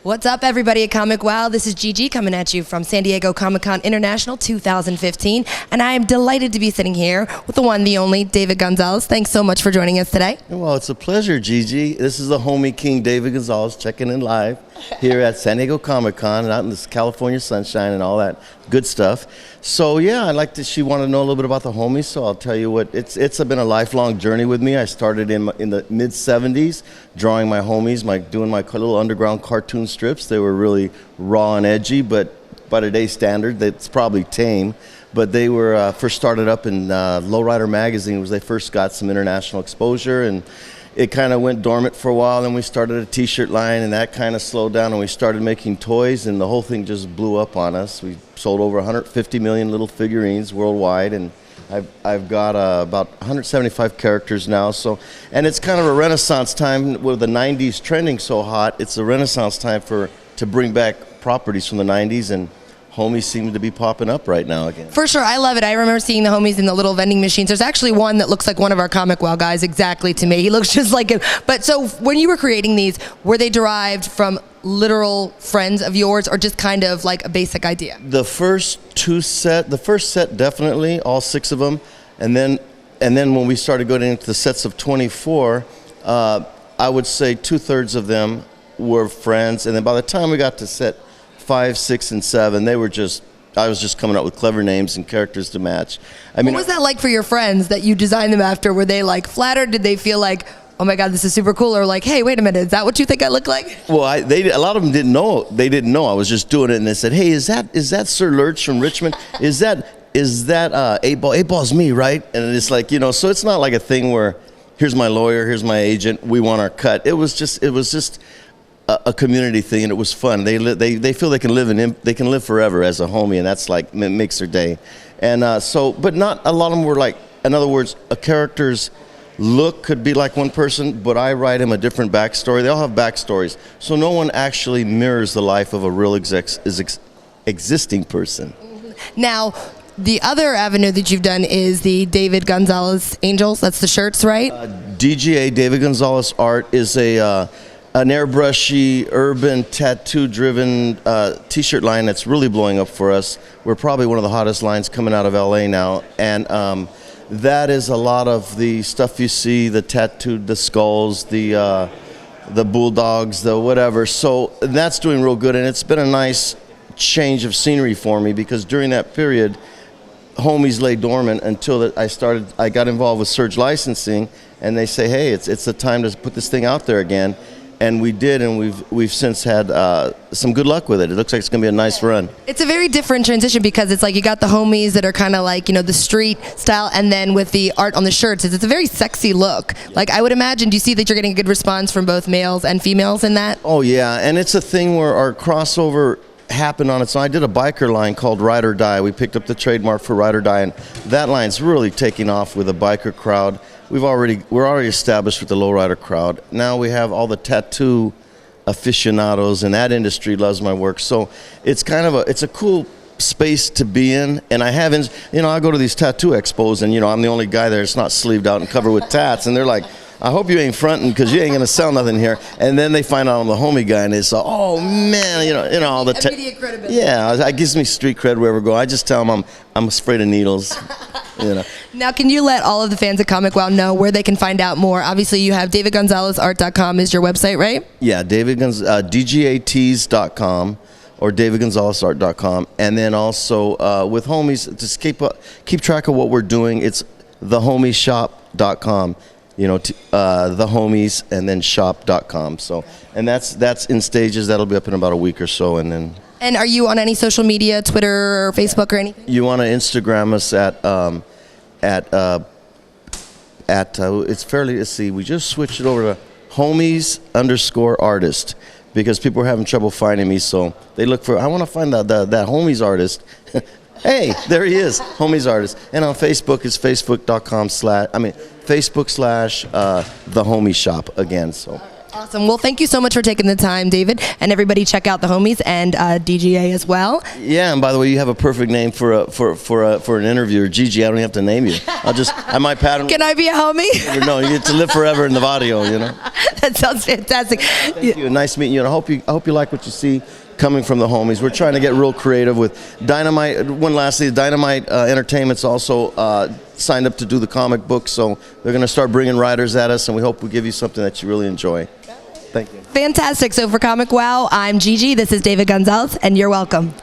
What's up, everybody at ComicWow? This is Gigi coming at you from San Diego Comic-Con International 2015, and I am delighted to be sitting here with the one, the only, David Gonzales. Thanks so much for joining us today. Well, it's a pleasure, Gigi. This is the homie king, David Gonzales, checking in live here at San Diego Comic-Con, out in this California sunshine and all that good stuff. So yeah, I'd like to. She wanted to know a little bit about the homies, so I'll tell you what. It's been a lifelong journey with me. I started in the mid '70s, drawing my homies, doing my little underground cartoon strips. They were really raw and edgy, but by today's standard, it's probably tame. But they were first started up in Lowrider magazine. Was they first got some international exposure, and it kind of went dormant for a while. Then we started a t-shirt line, and that kind of slowed down, and we started making toys, and the whole thing just blew up on us. We sold over 150 million little figurines worldwide, and I've got about 175 characters now. So, and it's kind of a renaissance time with the 90s trending so hot. It's a renaissance time to bring back properties from the 90s, and homies seem to be popping up right now again. For sure, I love it. I remember seeing the homies in the little vending machines. There's actually one that looks like one of our ComicWow guys exactly to me. He looks just like him. But so when you were creating these, were they derived from literal friends of yours, or just kind of like a basic idea? The first set definitely, all 6 of them, and then when we started going into the sets of 24, I would say 2/3 of them were friends, and then by the time we got to set 5, 6, and 7, they were I was just coming up with clever names and characters to match. I mean, what was that like for your friends that you designed them after? Were they like flattered? Did they feel like, oh my God, this is super cool? Or like, hey, wait a minute, is that what you think I look like? Well, a lot of them didn't know. They didn't know I was just doing it, and they said, hey, is that Sir Lurch from Richmond? Is that 8-Ball? 8-Ball's me, right? And it's like, so it's not like a thing where here's my lawyer, here's my agent, we want our cut. It was just a community thing, and it was fun. They feel they can live forever as a homie, and that's like makes their day. And but not a lot of them were like. In other words, a character's look could be like one person, but I write him a different backstory. They all have backstories, so no one actually mirrors the life of a real existing person. Now, the other avenue that you've done is the David Gonzales Angels. That's the shirts, right? DGA, David Gonzales Art, is an airbrushy, urban, tattoo-driven t-shirt line that's really blowing up for us. We're probably one of the hottest lines coming out of LA now, and that is a lot of the stuff you see, the tattooed, the skulls, the bulldogs, the whatever. So that's doing real good, and it's been a nice change of scenery for me, because during that period, homies lay dormant until I got involved with Surge Licensing, and they say, hey, it's the time to put this thing out there again. And we did, and we've since had some good luck with it. It looks like it's going to be a nice run. It's a very different transition, because it's like you got the homies that are kind of like, the street style, and then with the art on the shirts, it's a very sexy look. Like, I would imagine, do you see that you're getting a good response from both males and females in that? Oh, yeah, and it's a thing where our crossover happened on its own. I did a biker line called Ride or Die. We picked up the trademark for Ride or Die, and that line's really taking off with a biker crowd. We're already established with the lowrider crowd. Now we have all the tattoo aficionados, and that industry loves my work. So it's kind of it's a cool space to be in. And I haven't, I go to these tattoo expos, and I'm the only guy there that's not sleeved out and covered with tats, and they're like, I hope you ain't fronting, because you ain't gonna sell nothing here. And then they find out I'm the homie guy, and they say, oh man, all the immediate credibility. Yeah, it gives me street cred wherever I go. I just tell them I'm afraid of needles. Now, can you let all of the fans of ComicWow know where they can find out more? Obviously, you have DavidGonzalesArt.com is your website, right? Yeah, DGATees.com or DavidGonzalesArt.com, and then also with homies, just keep track of what we're doing. It's thehomieshop.com. The homies, and then shop.com. So, and that's in stages. That'll be up in about a week or so, and then. And are you on any social media, Twitter or Facebook or anything? You want to Instagram us it's fairly, let's see, we just switched it over to homies_artist, because people are having trouble finding me, so they look for, I want to find that homies artist. Hey, there he is, homies artist. And on Facebook, it's Facebook.com/the homie shop again. So Awesome. Well, thank you so much for taking the time, David. And everybody, check out the homies and DGA as well. Yeah, and by the way, you have a perfect name for an interviewer, Gigi. I don't even have to name you. I might pattern. Can I be a homie? No, you get to live forever in the audio. You know. That sounds fantastic. Thank you. Nice meeting you. And I hope you like what you see coming from the homies. We're trying to get real creative with Dynamite. Lastly, Dynamite Entertainment's also signed up to do the comic book, so they're going to start bringing writers at us, and we hope we give you something that you really enjoy. Thank you. Fantastic. So for ComicWow, I'm Gigi. This is David Gonzales, and you're welcome.